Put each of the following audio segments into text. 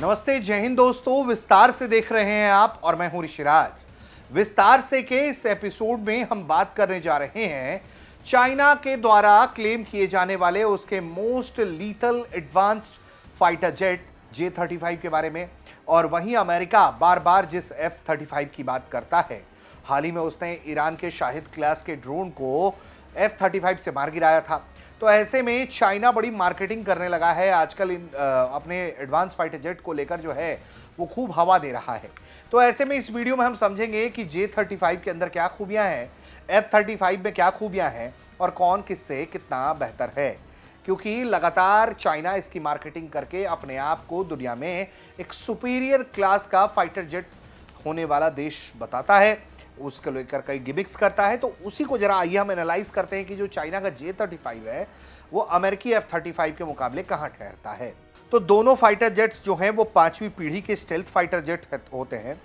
नमस्ते, जय हिंद दोस्तों। विस्तार से देख रहे हैं आप और मैं हूं ऋषिराज। विस्तार से के इस एपिसोड में हम बात करने जा रहे हैं चाइना के द्वारा क्लेम किए जाने वाले उसके most lethal advanced fighter jet J-35 के बारे में। और वहीं अमेरिका बार बार जिस F-35 की बात करता है, हाल ही में उसने ईरान के शाहिद क्लास के ड्रोन को F-35 से मार गिराया था। तो ऐसे में चाइना बड़ी मार्केटिंग करने लगा है आजकल अपने एडवांस फाइटर जेट को लेकर जो है वो खूब हवा दे रहा है। तो ऐसे में इस वीडियो में हम समझेंगे कि J-35 के अंदर क्या खूबियां हैं, F-35 में क्या खूबियां हैं और कौन किससे कितना बेहतर है। क्योंकि लगातार चाइना इसकी मार्केटिंग करके अपने आप को दुनिया में एक सुपीरियर क्लास का फाइटर जेट होने वाला देश बताता है, उसको लेकर कई गिमिक्स करता है। तो उसी को जरा आइए हम एनालाइज करते हैं कि जो चाइना का J-35 है वो अमेरिकी F-35 के मुकाबले कहां ठहरता है। तो दोनों फाइटर जेट्स जो हैं वो 5वीं पीढ़ी के स्टेल्थ फाइटर जेट होते हैं।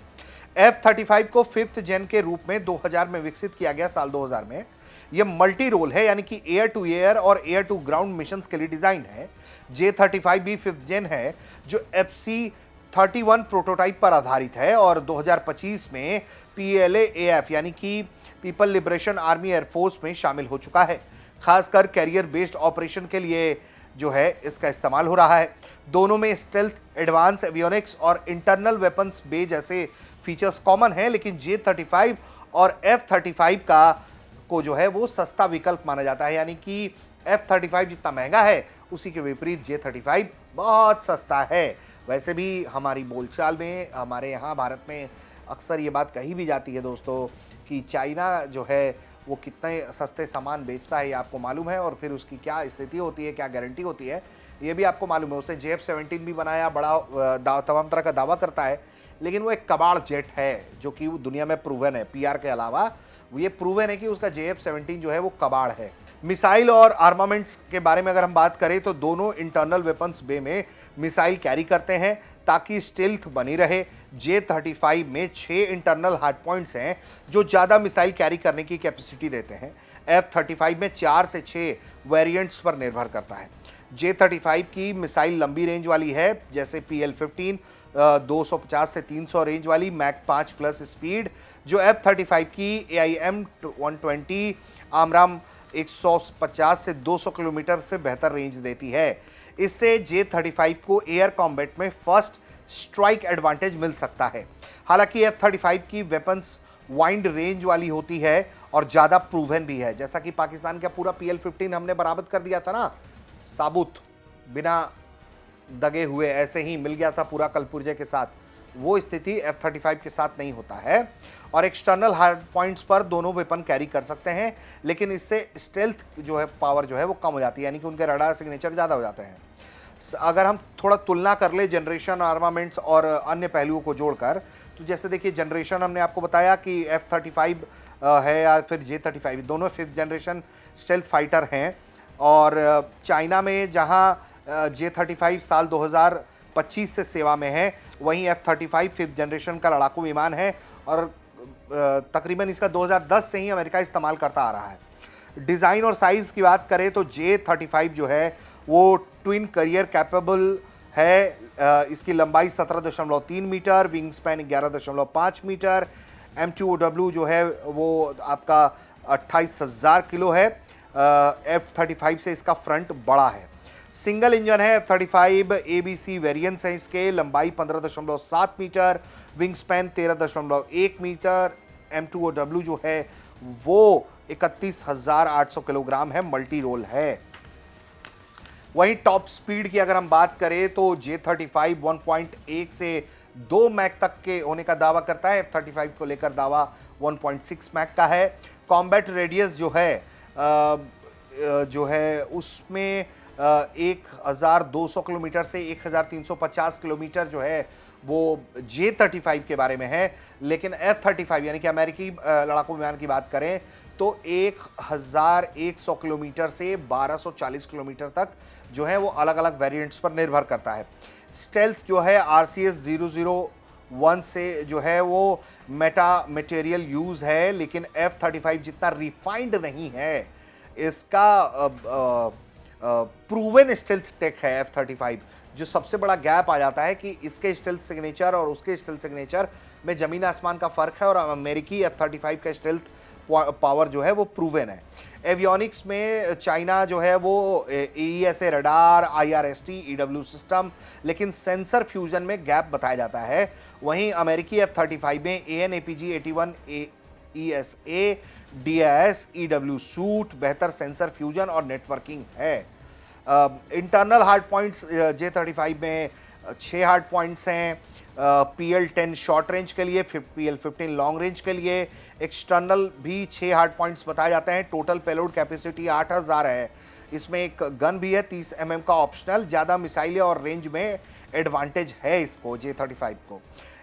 F-35 को 5th जेन के रूप में 2000 में विकसित किया गया, साल 2000 में। यह मल्टी रोल है, यानी कि एयर टू एयर और एयर टू ग्राउंड मिशन के लिए डिजाइन है। J-35 भी 5th जेन है जो FC-31 प्रोटोटाइप पर आधारित है और 2025 में PLA-AF यानी कि पीपल लिबरेशन आर्मी एयरफोर्स में शामिल हो चुका है। खासकर कैरियर बेस्ड ऑपरेशन के लिए जो है इसका इस्तेमाल हो रहा है। दोनों में स्टेल्थ, एडवांस एवियोनिक्स और इंटरनल वेपन्स बे जैसे फीचर्स कॉमन हैं, लेकिन J-35 और F-35 का को जो है वो सस्ता विकल्प माना जाता है। यानी कि F-35 जितना महंगा है उसी के विपरीत J-35 बहुत सस्ता है। वैसे भी हमारी बोलचाल में, हमारे यहाँ भारत में अक्सर ये बात कही भी जाती है दोस्तों कि चाइना जो है वो कितने सस्ते सामान बेचता है ये आपको मालूम है, और फिर उसकी क्या स्थिति होती है, क्या गारंटी होती है, ये भी आपको मालूम है। उसने JF-17 भी बनाया, बड़ा तमाम तरह का दावा करता है, लेकिन वो एक कबाड़ जेट है जो कि दुनिया में प्रूवन है। PR के अलावा ये प्रूवन है कि उसका JF-17 जो है वो कबाड़ है। मिसाइल और आर्मामेंट्स के बारे में अगर हम बात करें तो दोनों इंटरनल वेपन्स बे में मिसाइल कैरी करते हैं ताकि स्टेल्थ बनी रहे। J-35 में 6 इंटरनल हार्ड पॉइंट्स हैं जो ज़्यादा मिसाइल कैरी करने की कैपेसिटी देते हैं। F-35 में 4 से 6 वेरिएंट्स पर निर्भर करता है। J-35 की मिसाइल लंबी रेंज वाली है, जैसे PL-15 250 से 300 रेंज वाली मैक 5 प्लस स्पीड, जो F-35 की AIM-120 आमराम 150 से 200 किलोमीटर से बेहतर रेंज देती है। इससे J-35 को एयर कॉम्बैट में फर्स्ट स्ट्राइक एडवांटेज मिल सकता है। हालांकि F-35 की वेपन्स वाइड रेंज वाली होती है और ज़्यादा प्रूवन भी है। जैसा कि पाकिस्तान का पूरा PL-15 हमने बरामद कर दिया था ना, साबुत, बिना दगे हुए, ऐसे ही मिल गया था पूरा कलपुर्जे के साथ, वो स्थिति F-35 के साथ नहीं होता है। और एक्सटर्नल हार्ड पॉइंट्स पर दोनों वेपन कैरी कर सकते हैं, लेकिन इससे स्टेल्थ जो है पावर जो है वो कम हो जाती है, यानी कि उनके रडार सिग्नेचर ज़्यादा हो जाते हैं। अगर हम थोड़ा तुलना कर ले जनरेशन, आर्मामेंट्स और अन्य पहलुओं को जोड़कर, तो जैसे देखिए जनरेशन हमने आपको बताया कि F-35 है या फिर J-35, दोनों 5th जनरेशन स्टेल्थ फाइटर हैं। और चाइना में जहां J-35 साल 2025 से सेवा में है, वहीं F-35 5th जनरेशन का लड़ाकू विमान है और तकरीबन इसका 2010 से ही अमेरिका इस्तेमाल करता आ रहा है। डिज़ाइन और साइज़ की बात करें तो J-35 जो है वो ट्विन करियर कैपेबल है। इसकी लंबाई 17.3 metre, wing span 11.5 metre, M2OW जो है वो आपका 28,000 किलो है। F-35 से इसका फ्रंट बड़ा है। सिंगल इंजन है F-35 ABC वेरिएंट्स है इसके, लंबाई 15.7 metre, wing span 13.1 metre, M2OW जो है वो 31,800 किलोग्राम है, मल्टी रोल है। वहीं टॉप स्पीड की अगर हम बात करें तो J-35 1.1 से 2 मैक तक के होने का दावा करता है। F-35 को लेकर दावा 1.6 मैक का है। कॉम्बैट रेडियस जो है उसमें 1200 किलोमीटर से 1350 किलोमीटर जो है वो J-35 के बारे में है। लेकिन F-35 यानी कि अमेरिकी लड़ाकू विमान की बात करें तो 1100 किलोमीटर से 1240 किलोमीटर तक जो है वो अलग अलग वेरिएंट्स पर निर्भर करता है। स्टेल्थ जो है RCS 001 से जो है वो मेटा मटेरियल यूज़ है, लेकिन F-35 जितना रिफाइंड नहीं है। इसका प्रूवन स्टेल्थ टेक है F-35। जो सबसे बड़ा गैप आ जाता है कि इसके स्टेल्थ सिग्नेचर और उसके स्टेल्थ सिग्नेचर में जमीन आसमान का फर्क है, और अमेरिकी F-35 का स्टेल्थ पावर जो है वो प्रूवन है। एवियोनिक्स में चाइना जो है वो AESA radar, IRST, EW system, लेकिन सेंसर फ्यूजन में गैप बताया जाता है। वहीं अमेरिकी F-35 में AN/APG 81 ESA, DIS, EW suit, बेहतर सेंसर फ्यूजन और नेटवर्किंग है। इंटरनल हार्ड पॉइंट्स J-35 में 6 हार्ड पॉइंट्स हैं। PL-10 शॉर्ट रेंज के लिए, PL-15 लॉन्ग रेंज के लिए। एक्सटर्नल भी 6 हार्ड पॉइंट्स बताए जाते हैं। टोटल पेलोड कैपेसिटी 8000 है। इसमें एक गन भी है 30 mm का ऑप्शनल। ज़्यादा मिसाइलें और रेंज में एडवांटेज है इसको, J-35 को।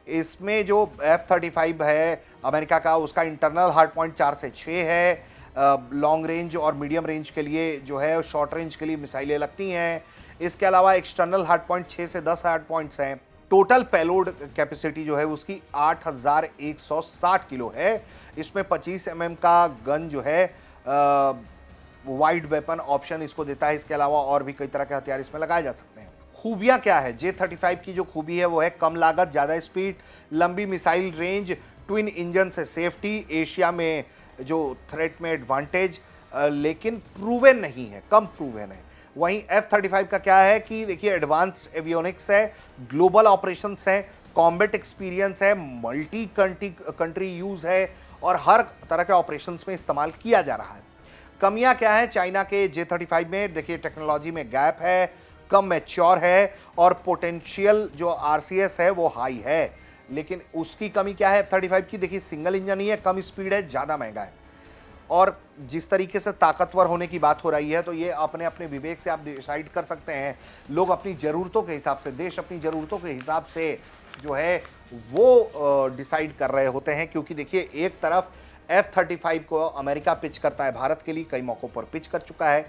इसमें जो F-35 है अमेरिका का, उसका इंटरनल हार्ड पॉइंट 4 से 6 है। लॉन्ग रेंज और मीडियम रेंज के लिए जो है, शॉर्ट रेंज के लिए मिसाइलें लगती हैं। इसके अलावा एक्सटर्नल हार्ड पॉइंट 6 से 10 हार्ड पॉइंट्स हैं। टोटल पेलोड कैपेसिटी जो है उसकी 8160 किलो है। इसमें 25 mm का गन जो है वाइड वेपन ऑप्शन इसको देता है। इसके अलावा और भी कई तरह के हथियार इसमें लगाए जा सकते हैं। खूबियां क्या है J-35 की? जो खूबी है वो है कम लागत, ज़्यादा स्पीड, लंबी मिसाइल रेंज, ट्विन इंजन से सेफ्टी, एशिया में जो थ्रेट में एडवांटेज, लेकिन प्रूवन नहीं है, कम प्रूवन है। वहीं F-35 का क्या है कि देखिए, एडवांस्ड एवियोनिक्स है, ग्लोबल ऑपरेशंस है, कॉम्बैट एक्सपीरियंस है, मल्टी कंट्री यूज है और हर तरह के ऑपरेशंस में इस्तेमाल किया जा रहा है। कमियां क्या है चाइना के J-35 में? देखिए, टेक्नोलॉजी में गैप है, कम मैच्योर है और पोटेंशियल जो RCS है वो हाई है। लेकिन उसकी कमी क्या है F-35 की? देखिए, सिंगल इंजन ही है, कम स्पीड है, ज़्यादा महंगा है। और जिस तरीके से ताकतवर होने की बात हो रही है, तो ये अपने अपने विवेक से आप डिसाइड कर सकते हैं। लोग अपनी ज़रूरतों के हिसाब से, देश अपनी ज़रूरतों के हिसाब से जो है वो डिसाइड कर रहे होते हैं। क्योंकि देखिए, एक तरफ F-35 को अमेरिका पिच करता है, भारत के लिए कई मौक़ों पर पिच कर चुका है।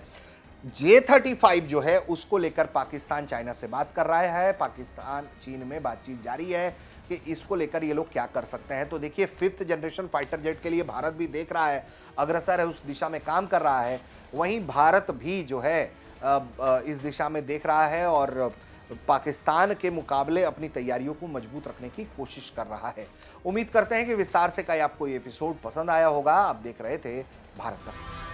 J-35 जो है उसको लेकर पाकिस्तान चाइना से बात कर रहा है। पाकिस्तान चीन में बातचीत जारी है कि इसको लेकर ये लोग क्या कर सकते हैं। तो देखिए, 5th जनरेशन फाइटर जेट के लिए भारत भी देख रहा है, अग्रसर है, उस दिशा में काम कर रहा है। वहीं भारत भी जो है इस दिशा में देख रहा है और पाकिस्तान के मुकाबले अपनी तैयारियों को मजबूत रखने की कोशिश कर रहा है। उम्मीद करते हैं कि विस्तार से का आपको ये एपिसोड पसंद आया होगा। आप देख रहे थे भारत तक।